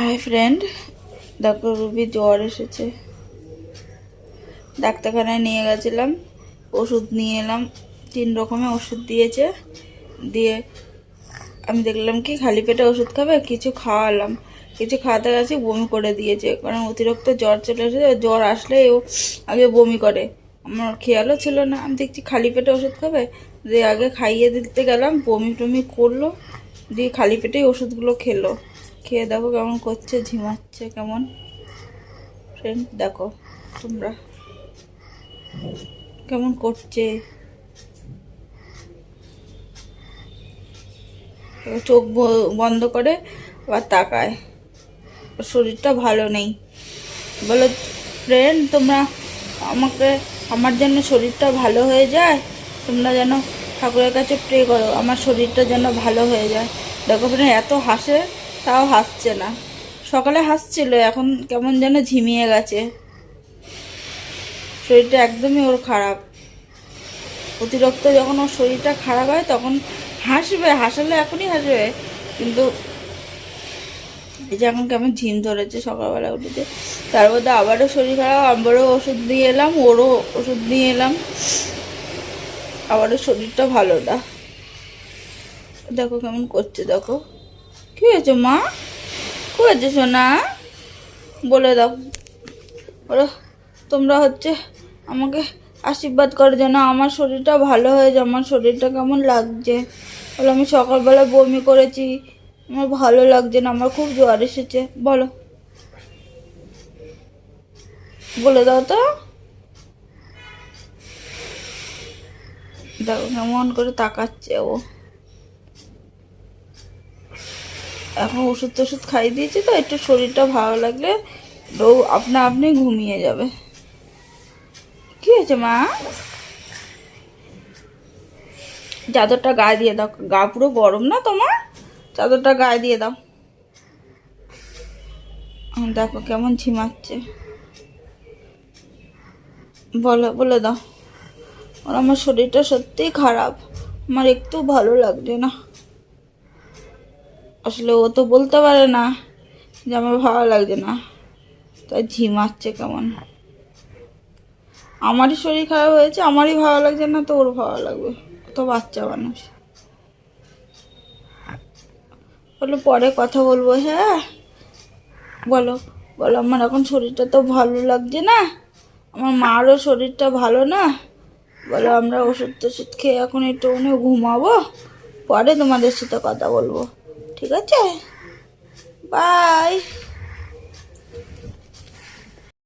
Hi friend, দেখো Ruby জ্বর এসেছে। ডাক্তারখানায় নিয়ে গেছিলাম, ওষুধ নিয়ে এলাম। 3 রকমের ওষুধ দিয়েছে। দিয়ে আমি দেখলাম কি খালি পেটে ওষুধ খাবে, কিছু খাওয়ালাম। কিছু খাওয়াতে গেছি বমি করে দিয়েছে, কারণ অতিরিক্ত জ্বর চলে এসেছে। জ্বর আসলে ও আগে বমি করে। আমার খেয়ালও ছিল না, আমি দেখছি খালি পেটে ওষুধ খাবে। দিয়ে আগে খাইয়ে দিতে গেলাম, বমি টমি করলো। দিয়ে খালি পেটেই ওষুধগুলো খেলো। খেয়ে দেখো কেমন করছে, ঝিমাচ্ছে কেমন। ফ্রেন্ড দেখো তোমরা কেমন করছে। চোখ বন্ধ করে আবার তাকায়। শরীরটা ভালো নেই। বলো ফ্রেন্ড, তোমরা আমাকে, আমার জন্য শরীরটা ভালো হয়ে যায়। তোমরা যেন ঠাকুরের কাছে প্রে করো আমার শরীরটা যেন ভালো হয়ে যায়। দেখো ফ্রেন্ড, এত হাসে, তাও হাসছে না। সকালে হাসছিল, এখন কেমন যেন ঝিমিয়ে গেছে। শরীরটা একদমই ওর খারাপ। অতিরিক্ত যখন ওর শরীরটা খারাপ হয় তখন হাসবে, হাসালে এখনই হাসবে। কিন্তু এই যে এখন কেমন ঝিম ধরেছে, সকালবেলা উঠেছে। তার মধ্যে আবারও শরীর খারাপ, আবারও ওষুধ দিয়ে এলাম, ওরও ওষুধ নিয়ে এলাম। আবারও শরীরটা ভালো না। দেখো কেমন করছে, দেখো। কী হয়েছে মা? কী হয়েছে সোনা? বলে দাও। বলো তোমরা আমাকে আশীর্বাদ করে যেন আমার শরীরটা ভালো হয়ে যায়। আমার শরীরটা কেমন লাগছে বলো। আমি সকালবেলা বমি করেছি, আমার ভালো লাগছে না, আমার খুব জ্বর এসেছে। বলো, বলে দাও তো। দেখো কেমন করে তাকাচ্ছে ও। এখন ওষুধ টষুধ খাইয়ে দিয়েছি তো, একটু শরীরটা ভালো লাগলে ও আপনা আপনি ঘুমিয়ে যাবে। কি হয়েছে মা? চাদরটা গায়ে দিয়ে দাও, গা পুরো গরম না তোমার? চাদরটা গায়ে দিয়ে দাও। দেখো কেমন ঝিমাচ্ছে। বলে দাও। আর আমার শরীরটা সত্যিই খারাপ, আমার একটু ভালো লাগছে না। আসলে ও তো বলতে পারে না যে আমার ভালো লাগছে না, তাই ঝিমাচ্ছে কেমন। আমারই শরীর খারাপ হয়েছে, আমারই ভালো লাগছে না, তো ওর ভালো লাগবে? তো বাচ্চা মানুষ। বলো পরে কথা বলবো, হ্যাঁ। বলো বলো, আমার এখন শরীরটা তো ভালো লাগছে না, আমার মারও শরীরটা ভালো না। বলো আমরা ওষুধ টষুধ খেয়ে এখন একটু ঘুমাবো, পরে তোমাদের সাথে কথা বলবো, ঠিক আছে? বাই।